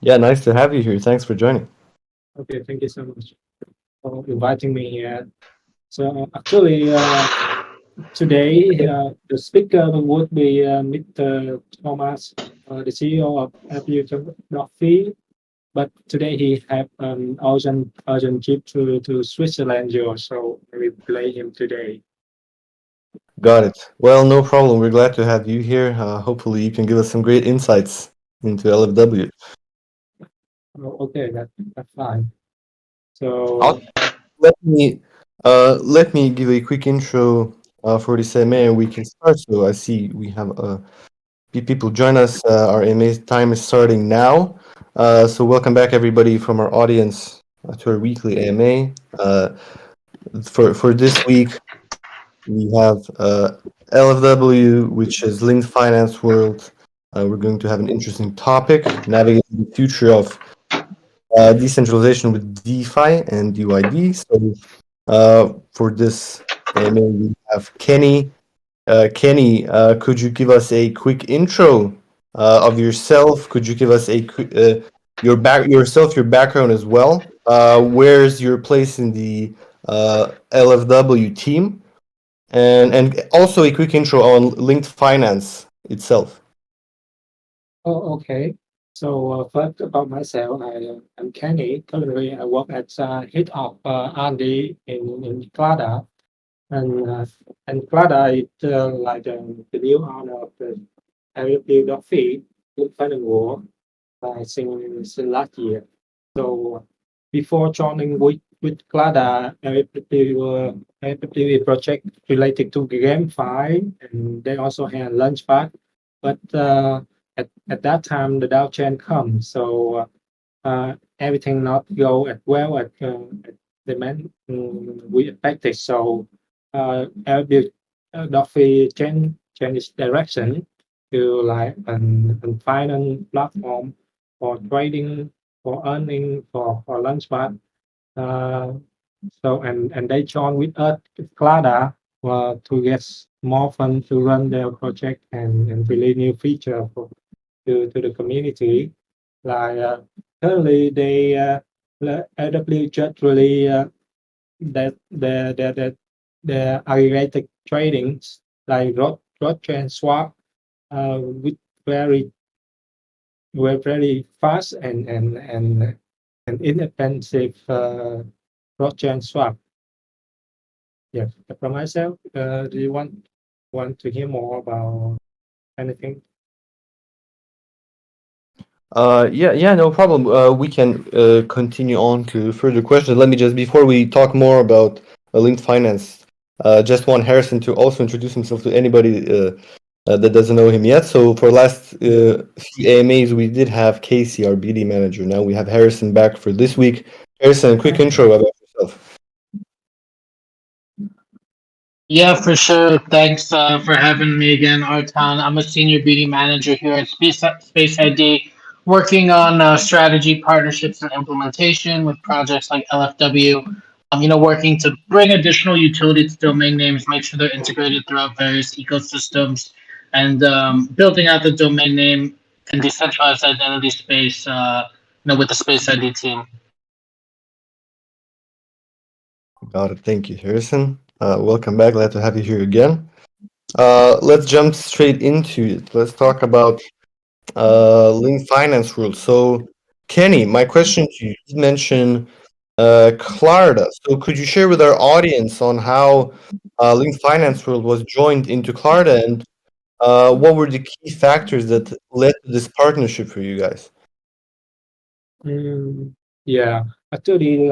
Yeah, nice to have you here. Thanks for joining. Okay, thank you so much for inviting me here. So actually, today the speaker would be Mr. Thomas, the CEO of LFW.FI, but today he have an urgent trip to Switzerland, so we play him today. Got it. Well, no problem. We're glad to have you here. Hopefully, you can give us some great insights into LFW. Oh, okay, that's fine. So I'll, let me give a quick intro for this AMA, and we can start. So I see we have people join us. Our AMA time is starting now. So welcome back, everybody, from our audience to our weekly AMA. For this week, we have LFW, which is Linked Finance World. We're going to have an interesting topic, navigating the future of decentralization with DeFi and DYD. So for this AMA, we have Kenny. Kenny, could you give us a quick intro of yourself? Could you give us a your background as well? Where's your place in the LFW team? And also a quick intro on linked finance itself. Oh, okay. So first about myself, I'm Kenny. Currently, I work as head of R&D in Clara, and uh, and Clara is like the new owner of the LFW.FI Finance World since last year. So before joining with Clara, LFW project related to GameFi, and they also had Launchpad, but at that time the Dow chain comes, so everything not go as well at the man we expected. So LB Duffy change its direction to like an finance platform for trading, for earning, for Launchpad. Uh, so and they join with us, Clara, to get more fun to run their project and release new feature to the community. Like currently, AW just really that the aggregated tradings like Rothschild swap with very very fast and inexpensive Rothschild swap. Yeah, from myself, do you want to hear more about anything? Yeah, no problem. We can continue on to further questions. Let me just, before we talk more about linked finance, just want Harrison to also introduce himself to anybody that doesn't know him yet. So for last few AMAs, we did have Casey, our BD manager. Now we have Harrison back for this week. Harrison, quick intro about yourself. Yeah, for sure. Thanks for having me again, Arton. I'm a senior beauty manager here at Space ID, working on strategy, partnerships, and implementation with projects like LFW. Working to bring additional utility to domain names, make sure they're integrated throughout various ecosystems, and building out the domain name and decentralized identity space. With the Space ID team. Got it. Thank you, Harrison. Welcome back. Glad to have you here again. Let's jump straight into it. Let's talk about linked finance rules. So, Kenny, my question to you, you mentioned Clarda. So, could you share with our audience on how linked finance rule was joined into Clarda, and what were the key factors that led to this partnership for you guys? Mm, yeah, actually,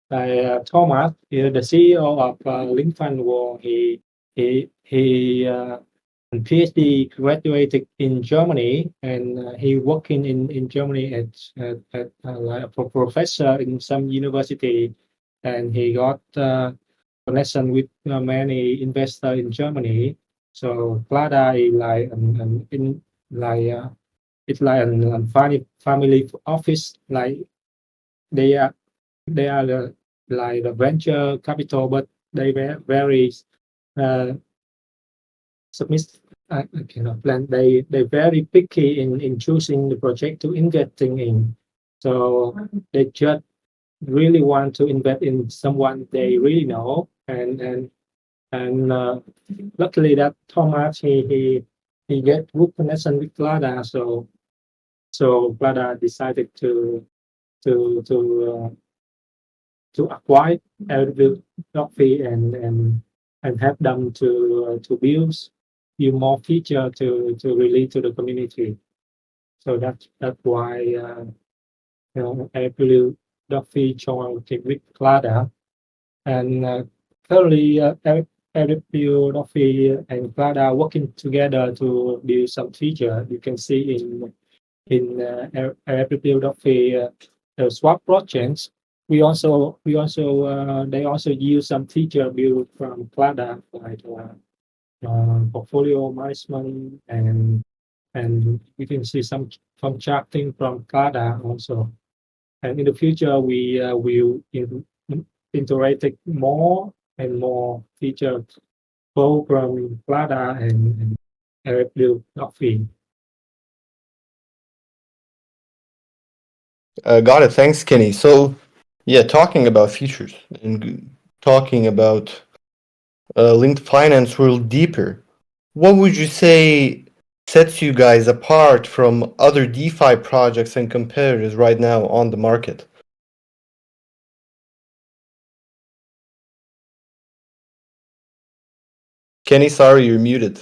Thomas, the CEO of Lincoln War, he a PhD graduated in Germany, and he working in Germany at like a professor in some university, and he got connection with many investor in Germany. So Plada is like in like it's like family office, like they are they are like the venture capital, but they were very uh, submit. I cannot plan. They very picky in choosing the project to investing in. So they just really want to invest in someone they really know, and luckily that Thomas he get good connection with Clara, so Clara decided to to uh, to acquire Elville Coffee and help them to build more feature to release to the community. So that's why Elville Coffee joined with Clara, and currently Elville Coffee and Clara working together to build some feature. You can see in LFW.FI swap blockchains. They also use some feature built from Clara like portfolio management and you can see some charting from Clara also. And in the future, we will integrate more and more features both from Clara and LFW.FI. Got it. Thanks, Kenny. So, yeah, talking about features and talking about linked finance world deeper, what would you say sets you guys apart from other DeFi projects and competitors right now on the market? Kenny, sorry, you're muted.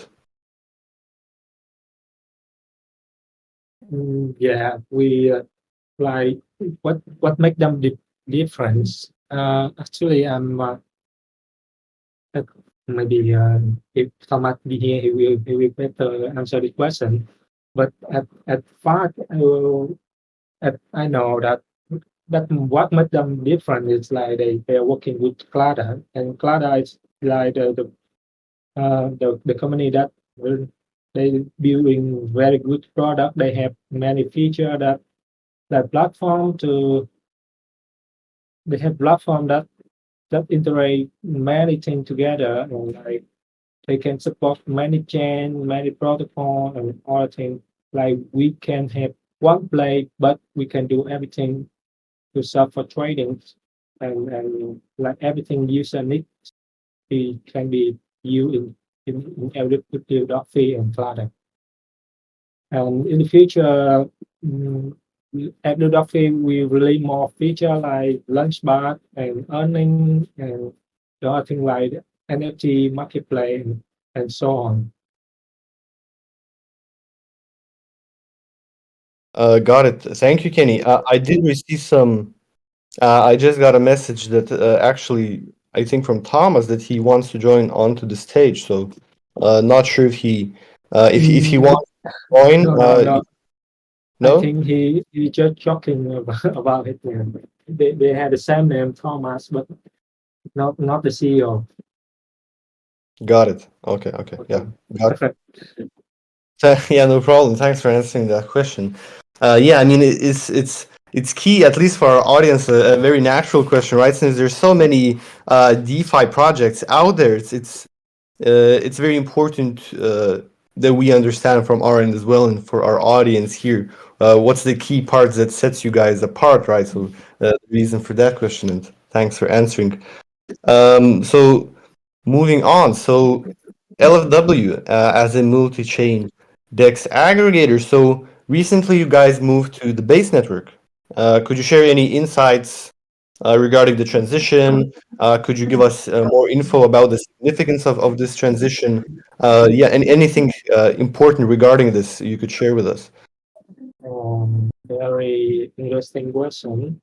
Yeah, we like what make them difference. Actually, uh, maybe if Thomas be here, he will better answer the question. But at first, I know that what make them different is like they are working with Clara, and Clara is like the company that will they building very good product. They have many feature that platform to they have platform that integrate many things together, and like they can support many chain, many protocol, and all things. Like we can have one play, but we can do everything to serve for trading, and like everything user needs can be used in every fee and Flutter. And in the future, Apple Duffy will release more feature like lunch bar and earning and the other thing like NFT marketplace and so on. Got it. Thank you, Kenny. I did receive some. I just got a message that actually, I think from Thomas that he wants to join onto the stage. So, not sure if he Mm, wants to join. no. I No, think he just joking about it. Yeah. They had the same name Thomas, but not the CEO. got it. Okay, okay, yeah, Okay. got yeah, no problem. Thanks for answering that question. Yeah, I mean, it's key, at least for our audience, a very natural question, right? Since there's so many DeFi projects out there, it's very important that we understand from our end as well, and for our audience here, what's the key parts that sets you guys apart, right? So the reason for that question, and thanks for answering. So moving on, so LFW as a multi-chain DEX aggregator. So recently you guys moved to the base network. Could you share any insights regarding the transition? Could you give us more info about the significance of this transition? Yeah, and anything important regarding this you could share with us. Very interesting question.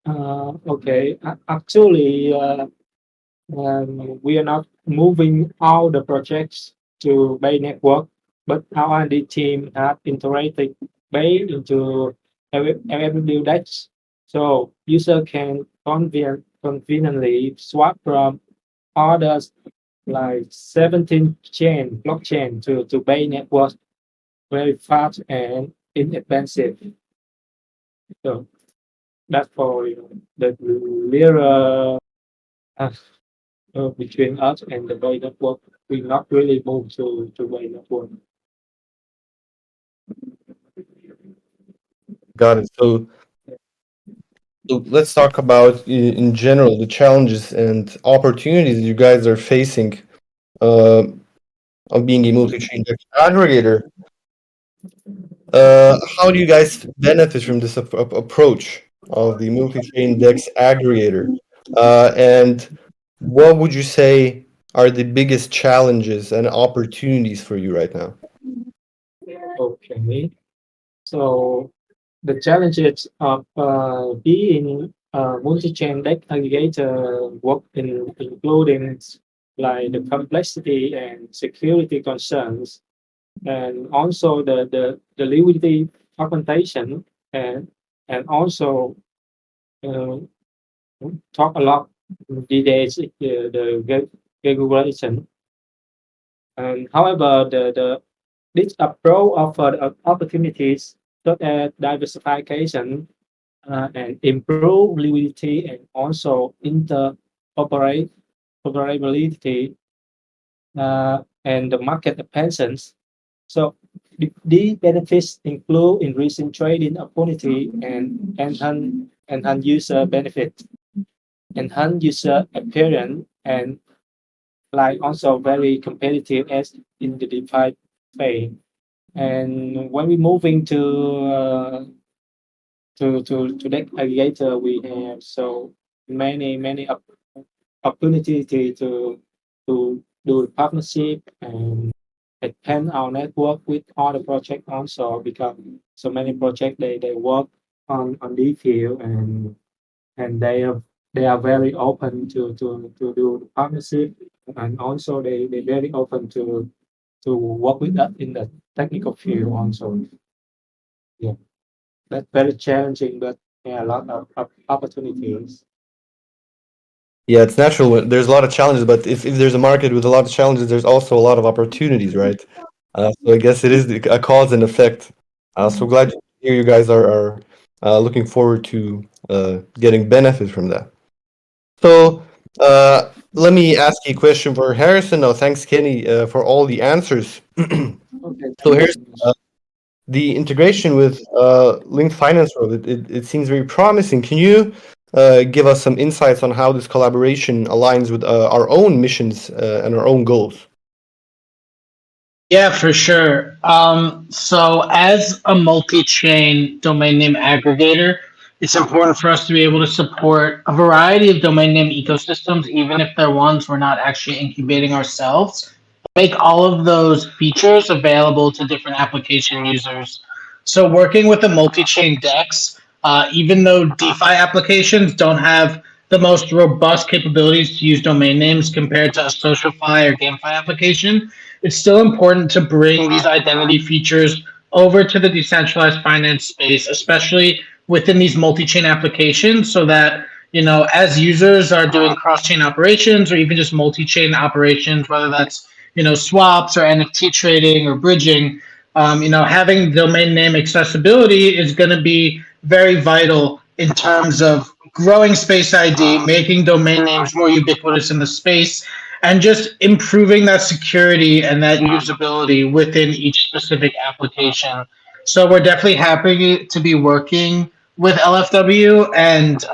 Okay, actually, we are not moving all the projects to Bay Network, but our R&D team have integrated Bay into every Dex, so user can conveniently swap from others like 17 chain blockchain to Bay Network very fast and inexpensive. So That's for the layer uh, between us and the way network. We not really move to way network. Got it. So let's talk about in general the challenges and opportunities you guys are facing uh, of being a multi-chain aggregator. How do you guys benefit from this approach of the multi-chain DEX aggregator? And what would you say are the biggest challenges and opportunities for you right now? Okay, so the challenges of being a multi-chain deck aggregator work including like the complexity and security concerns, and also the liquidity augmentation, and also uh, talk a lot these days the regulation. And however, the this approach offer opportunities such as diversification and improve liquidity and also interoperability and the market expansions. So the benefits include increasing trading opportunity and enhance user benefit, enhance user experience, and like also very competitive as in the DeFi space. And when we moving to that aggregator, we have so many opportunity to do partnership and expand our network with other project also, because so many projects they work on this field, and they are very open to do partnership, and also they very open to work with us in the technical field also. Yeah, that's very challenging, but yeah, a lot of opportunities. Yeah, it's natural. There's a lot of challenges, but if there's a market with a lot of challenges, there's also a lot of opportunities, right? So I guess it is a cause and effect. So glad to hear you guys are looking forward to getting benefit from that. So let me ask you a question for Harrison. No, thanks, Kenny, for all the answers. Okay, So thank you here's so much. the integration with linked finance world. It seems very promising. Can you give us some insights on how this collaboration aligns with our own missions and our own goals? Yeah, for sure. So, as a multi chain domain name aggregator, it's important for us to be able to support a variety of domain name ecosystems, even if they're ones we're not actually incubating ourselves. Make all of those features available to different application users. So, working with a multi chain DEX, even though DeFi applications don't have the most robust capabilities to use domain names compared to a SocialFi or GameFi application, it's still important to bring these identity features over to the decentralized finance space, especially within these multi-chain applications, so that as users are doing cross-chain operations or even just multi-chain operations, whether that's swaps or NFT trading or bridging, having domain name accessibility is going to be very vital in terms of growing Space ID, making domain names more ubiquitous in the space, and just improving that security and that usability within each specific application. So we're definitely happy to be working with LFW, and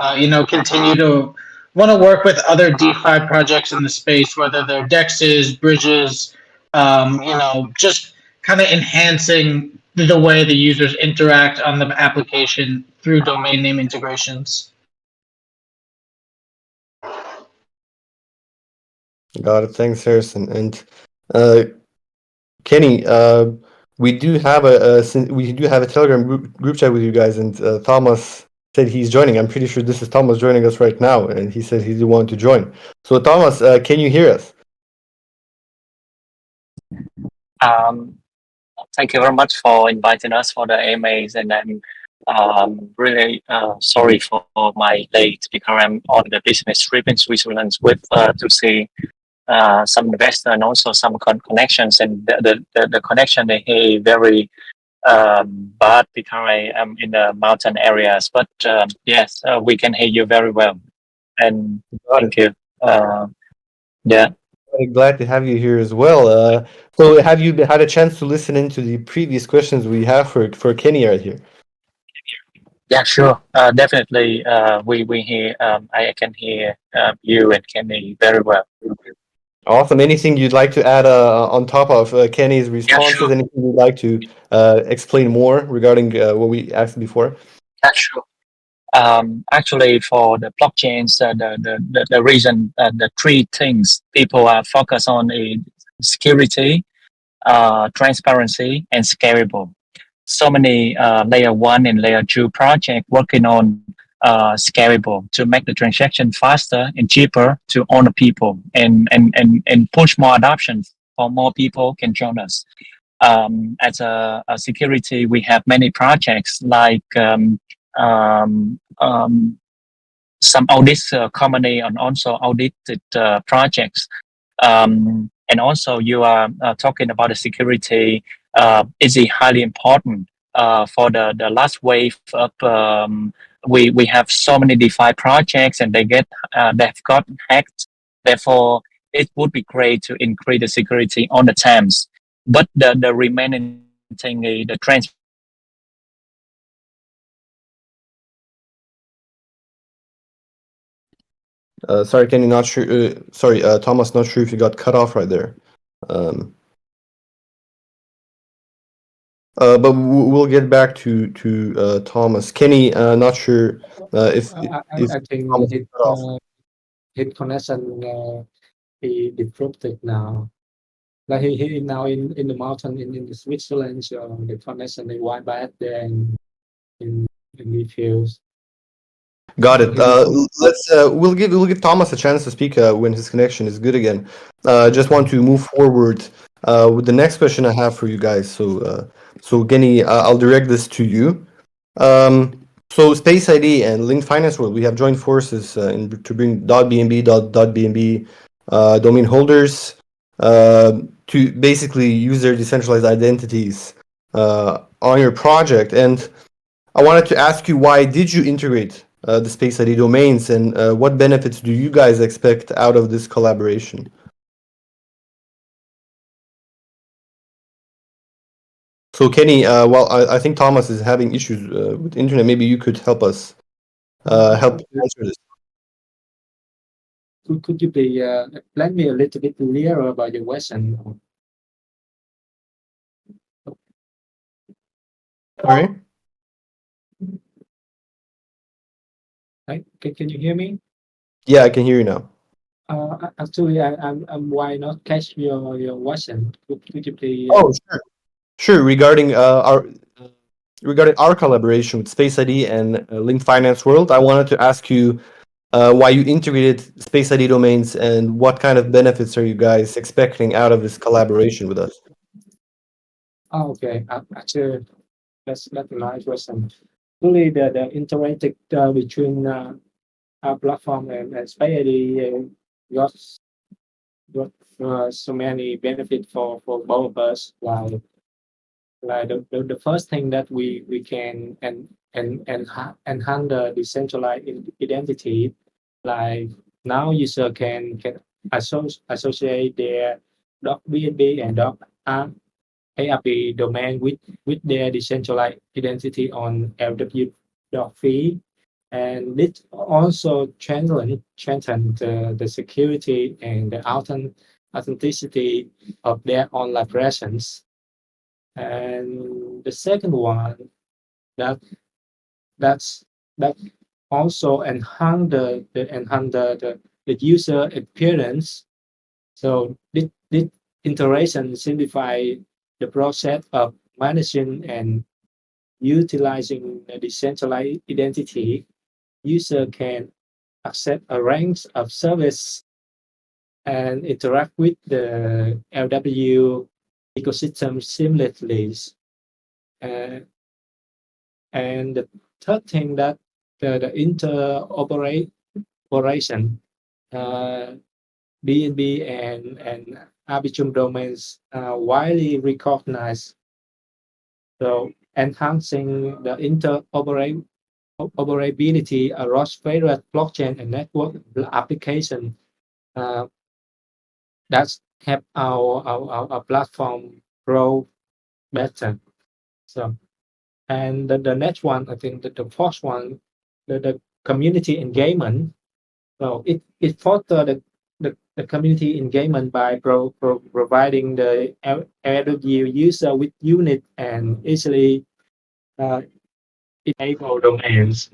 continue to want to work with other DeFi projects in the space, whether they're dexes, bridges, just kind of enhancing the way the users interact on the application through domain name integrations. Got it. Thanks, Harrison. And uh, Kenny, we do have a Telegram group chat with you guys, and Thomas said he's joining. I'm pretty sure this is Thomas joining us right now, and he said he wanted to join. So Thomas, can you hear us? Um, Thank you very much for inviting us for the AMAs, and I'm really sorry for my late because I'm on the business trip in Switzerland with to see some investor and also some connections, and the connection they very but because I am in the mountain areas. But yes, we can hear you very well. And Got it. thank you. Uh, yeah. Very glad to have you here as well. So, have you had a chance to listen into the previous questions we have for Kenny right here? Yeah, sure. Definitely. We hear. I can hear you and Kenny very well. Awesome. Anything you'd like to add on top of Kenny's Yeah, responses? sure. Anything you'd like to explain more regarding what we asked before? Yeah, sure. Actually, for the blockchains, the reason, the three things people are focused on is security, transparency, and scalable. So many layer one and layer two project working on scalable to make the transaction faster and cheaper to all the people and push more adoption for more people can join us. As a security, we have many projects like some audit company and also audited projects. And also, you are talking about the security. Is it highly important for the last wave of? We have so many DeFi projects, and they've got hacked. Therefore, it would be great to increase the security on the terms. But the remaining thing is the transparency. Sorry, Kenny, not sure. Sorry, Thomas, not sure if you got cut off right there. Um, but we'll get back to Thomas. Kenny, not sure if I think Thomas is cut off. his connection he disrupted now. Like he now in the mountain in the Switzerland, so the connection is quite bad there in in the fields. Got So it. he Let's we'll give Thomas a chance to speak when his connection is good again. Just want to move forward with the next question I have for you guys. So Kenny, I'll direct this to you. So Space ID and Linked Finance World, we have joined forces to bring .bnb, .bnb domain holders to basically use their decentralized identities on your project. And I wanted to ask you, why did you integrate the Space ID domains, and what benefits do you guys expect out of this collaboration? So Kenny, well, I think Thomas is having issues with internet. Maybe you could help us help answer this. could you be explain me a little bit clearer about your question? Sorry. Right? Can you hear me? Yeah, I can hear you now. Actually, I'm why not catch your question? Could you please? Oh, sure. Sure. Regarding our collaboration with Space ID and Linked Finance World, I wanted to ask you why you integrated Space ID domains and what kind of benefits are you guys expecting out of this collaboration with us? Okay. Actually, that's a nice question. Really, the interactive between our platform and Space ID got so many benefits for both of us. Like the first thing that we can enhance the decentralized identity. Like now user can associate their .bnb and .arp domain with their decentralized identity on LFW.FI, and this also strengthen the security and the authenticity of their online presence. And the second one that that's that also enhance the user experience. So this integration simplify the process of managing and utilizing the decentralized identity. User can access a range of service and interact with the LW ecosystem seamlessly. Uh, and the third thing that the interoperation, uh, BNB and Arbitrum domains are widely recognized So enhancing the interoperability across various blockchain and network application uh, that's help our platform grow better. So and the next one, I think that the fourth one, the community engagement. So it foster the community engagement by providing the LW user with unique and easily uh, enable domains.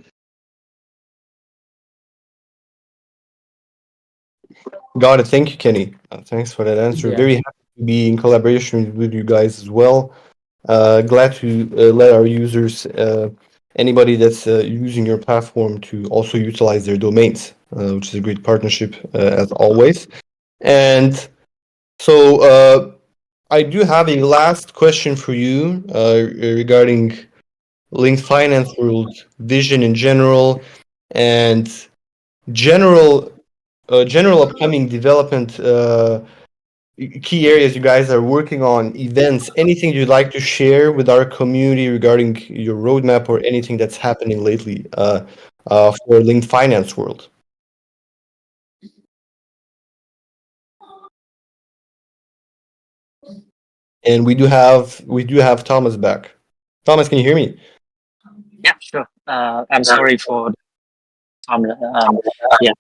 Got it. Thank you, Kenny. Thanks for that answer. Yeah. Very happy to be in collaboration with you guys as well. Glad to let our users, anybody that's using your platform, to also utilize their domains, which is a great partnership as always. And so I do have a last question for you regarding linked finance world vision in general and general general upcoming development. Key areas you guys are working on, events, anything you'd like to share with our community regarding your roadmap or anything that's happening lately for linked finance world. And we do have Thomas back. Thomas, can you hear me? Yeah, sure. I'm sorry for Tom. Yeah.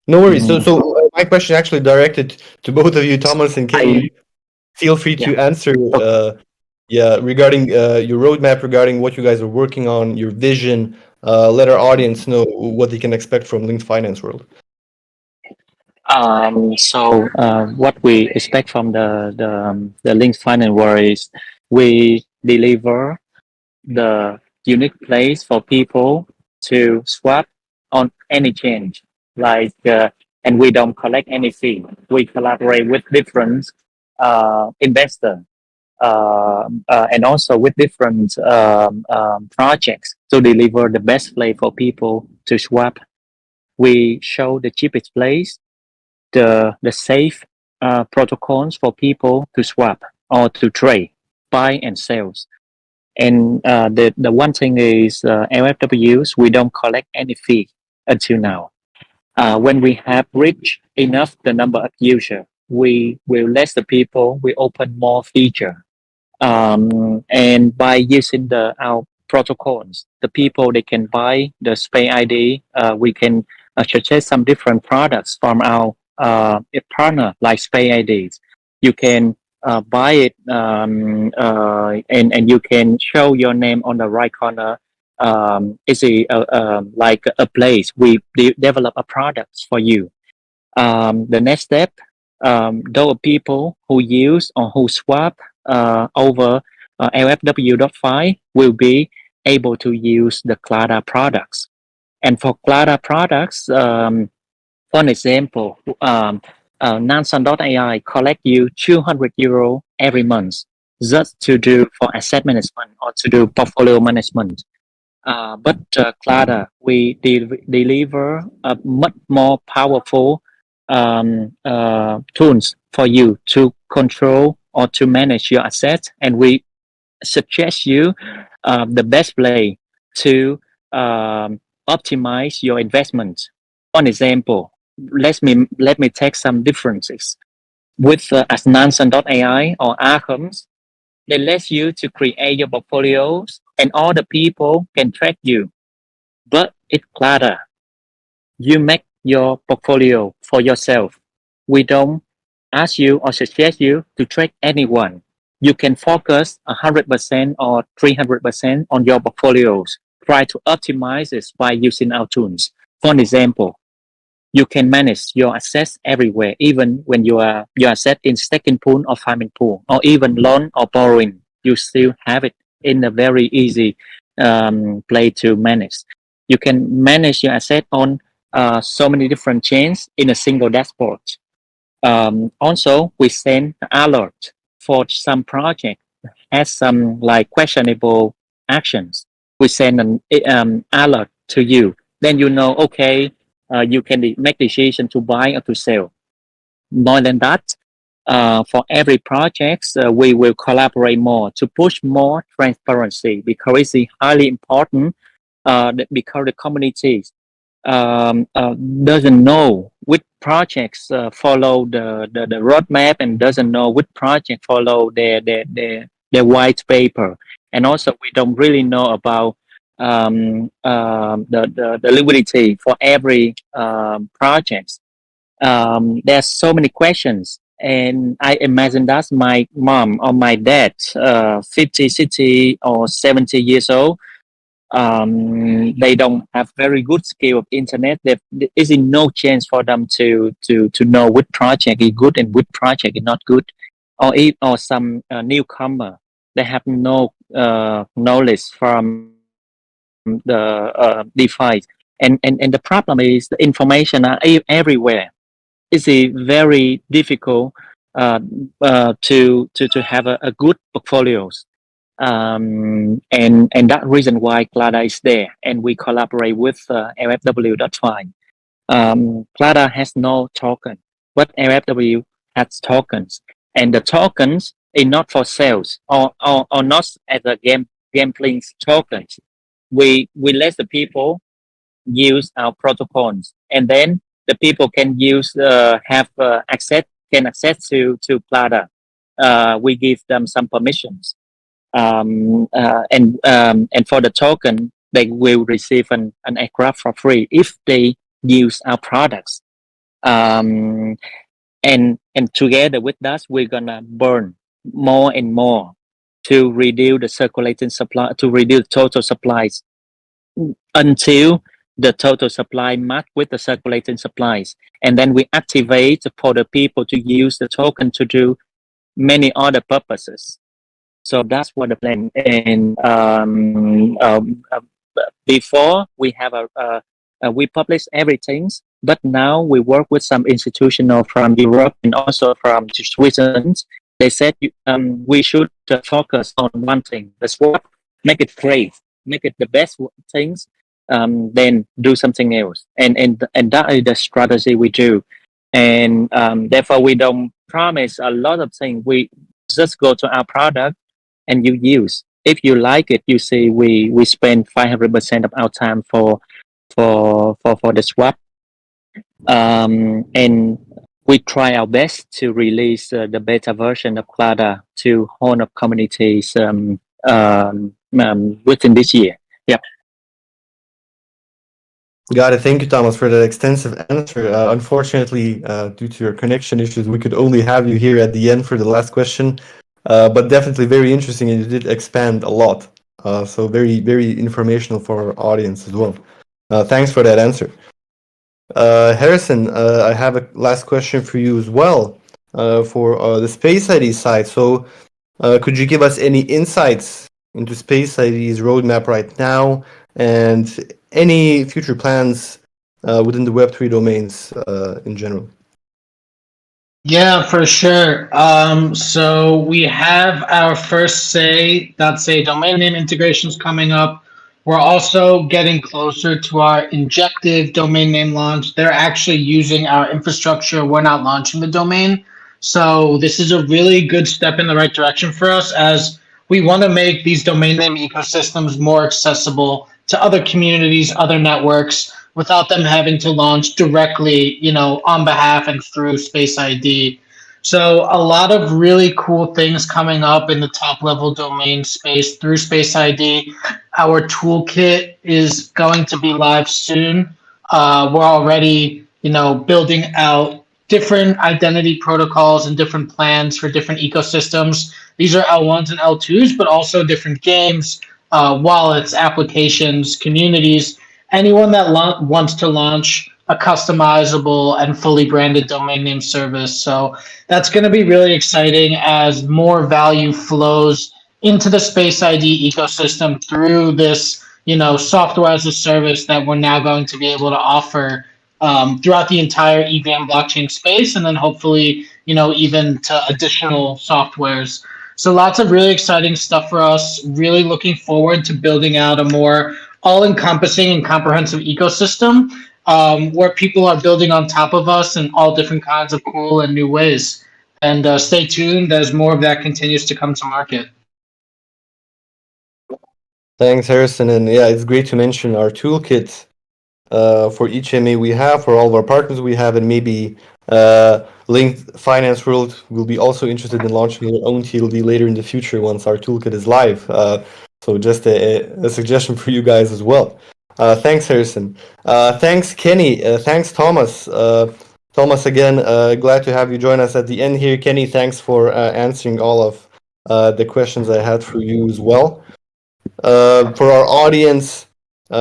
No worries. So, Mm, my question actually directed to both of you, Thomas and I Kenny. Feel free yeah. to answer. Yeah, regarding your roadmap, regarding what you guys are working on, your vision. Let our audience know what they can expect from linked finance world. So what we expect from the linked finance world is we deliver the unique place for people to swap on any change, like and we don't collect any fee. We collaborate with different investors and also with different projects to deliver the best place for people to swap. We show the cheapest place, the safe protocols for people to swap or to trade, buy and sell. And the one thing is LFWs, we don't collect any fee until now. When we have reached enough the number of users, we will let the people, we open more feature. And by using our protocols, the people, they can buy the Space ID. We can suggest some different products from our partner like Space IDs. You can buy it and you can show your name on the right corner. It's like a place we develop a product for you. The next step, those people who use or who swap over LFW.FI will be able to use the Clara products. And for Clara products, for an example, Nansan.ai collect you €200 every month just to do for asset management or to do portfolio management. But Clara, we deliver a much more powerful tools for you to control or to manage your assets, and we suggest you the best way to optimize your investment. For example, let me take some differences with Asnansan.ai or Archons. They let you to create your portfolios and all the people can track you. But it's Clara. You make your portfolio for yourself. We don't ask you or suggest you to track anyone. You can focus 100% or 300% on your portfolios. Try to optimize this by using our tools. For example, you can manage your assets everywhere, even when your asset in staking pool or farming pool, or even loan or borrowing. You still have it in a very easy place to manage. You can manage your asset on so many different chains in a single dashboard. Also, we send alert for some project has some like questionable actions. We send an alert to you. Then you know, okay, you can make decision to buy or to sell. More than that, For every project, we will collaborate more to push more transparency because it's highly important because the community doesn't know which projects follow the roadmap and doesn't know which project follow their white paper. And also, we don't really know about the liquidity for every project. There's so many questions. And I imagine that my mom or my dad, 50, 60, or 70 years old, they don't have very good skill of internet. There is no chance for them to know which project is good and which project is not good, or some newcomer they have no knowledge from the device. And the problem is the information are everywhere. It's very difficult to have a good portfolios, and that reason why Clara is there, and we collaborate with LFW.FI. Clara has no token, but LFW has tokens, and the tokens is not for sales or not as a gambling tokens. We let the people use our protocols, and then the people can use have access to Clara. We give them some permissions, and for the token they will receive an aircraft for free if they use our products, and together with us we're gonna burn more and more to reduce the circulating supply, to reduce total supplies until the total supply match with the circulating supplies, and then we activate for the people to use the token to do many other purposes. So that's what the plan. And before we have we publish everything, but now we work with some institutional from Europe and also from Switzerland. They said we should focus on one thing, the swap, make it great, make it the best things, then do something else. And that is the strategy we do. And therefore, we don't promise a lot of things. We just go to our product and you use. If you like it, you see we spend 500% of our time for the swap, and we try our best to release the beta version of Clara to whole of communities within this year. Yep. Got it. Thank you, Thomas, for that extensive answer. Unfortunately, due to your connection issues, we could only have you here at the end for the last question. But definitely very interesting, and you did expand a lot. So very, very informational for our audience as well. Thanks for that answer. Harrison, I have a last question for you as well for the Space ID side. So could you give us any insights into Space ID's roadmap right now and any future plans within the Web3 domains in general? Yeah, for sure. So we have our first say domain name integrations coming up. We're also getting closer to our injective domain name launch. They're actually using our infrastructure. We're not launching the domain. So this is a really good step in the right direction for us as we want to make these domain name ecosystems more accessible to other communities, other networks, without them having to launch directly, on behalf and through Space ID. So a lot of really cool things coming up in the top level domain space through Space ID. Our toolkit is going to be live soon. We're already, building out different identity protocols and different plans for different ecosystems. These are L1s and L2s, but also different games, wallets, applications, communities. Anyone that wants to launch a customizable and fully branded domain name service. So that's going to be really exciting as more value flows into the Space ID ecosystem through this, software as a service that we're now going to be able to offer throughout the entire EVM blockchain space, and then hopefully, even to additional softwares. So lots of really exciting stuff for us. Really looking forward to building out a more all-encompassing and comprehensive ecosystem where people are building on top of us in all different kinds of cool and new ways. And stay tuned as more of that continues to come to market. Thanks, Harrison. And yeah, it's great to mention our toolkit for each MA we have, for all of our partners we have, and maybe Linked Finance World will be also interested in launching their own TLD later in the future once our toolkit is live. So just a suggestion for you guys as well. Thanks, Harrison. Thanks, Kenny. Thanks, Thomas. Thomas, again, glad to have you join us at the end here. Kenny, thanks for answering all of the questions I had for you as well. For our audience,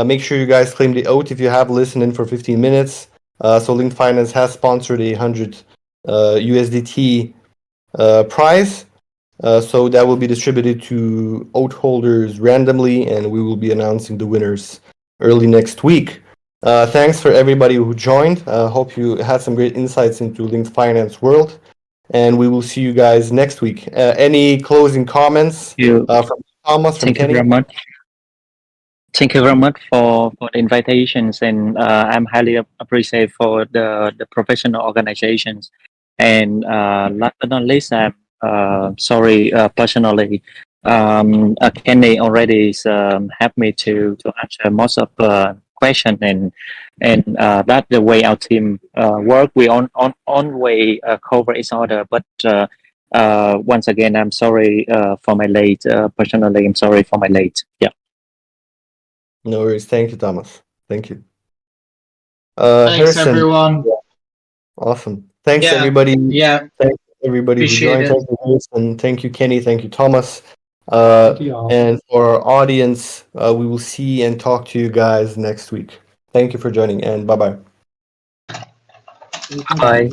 make sure you guys claim the oath if you have listened in for 15 minutes. So Linked Finance has sponsored a 100 USDT prize. So that will be distributed to oath holders randomly, and we will be announcing the winners early next week. Thanks for everybody who joined. Hope you had some great insights into Linked Finance world, and we will see you guys next week. Any closing comments from Thomas, from Thank you Kenny? very much. Thank you very much for the invitations, and I'm highly appreciate for the professional organizations. And last but not least, I'm sorry personally. Kenny already helped me to answer most of the question, and that's the way our team work. We on way cover each other, but. Once again, I'm sorry for my late. Personally, I'm sorry for my late. Yeah. No worries. Thank you, Thomas. Thank you. Thanks, Harrison. everyone. Awesome. Thanks, Yeah. everybody. Yeah. Thanks, everybody who Appreciate joined. it. Thank you, Harrison. Thank you, Kenny. Thank you, Thomas. Thank you all. And for our audience, we will see and talk to you guys next week. Thank you for joining, and bye-bye. Thank you. Bye.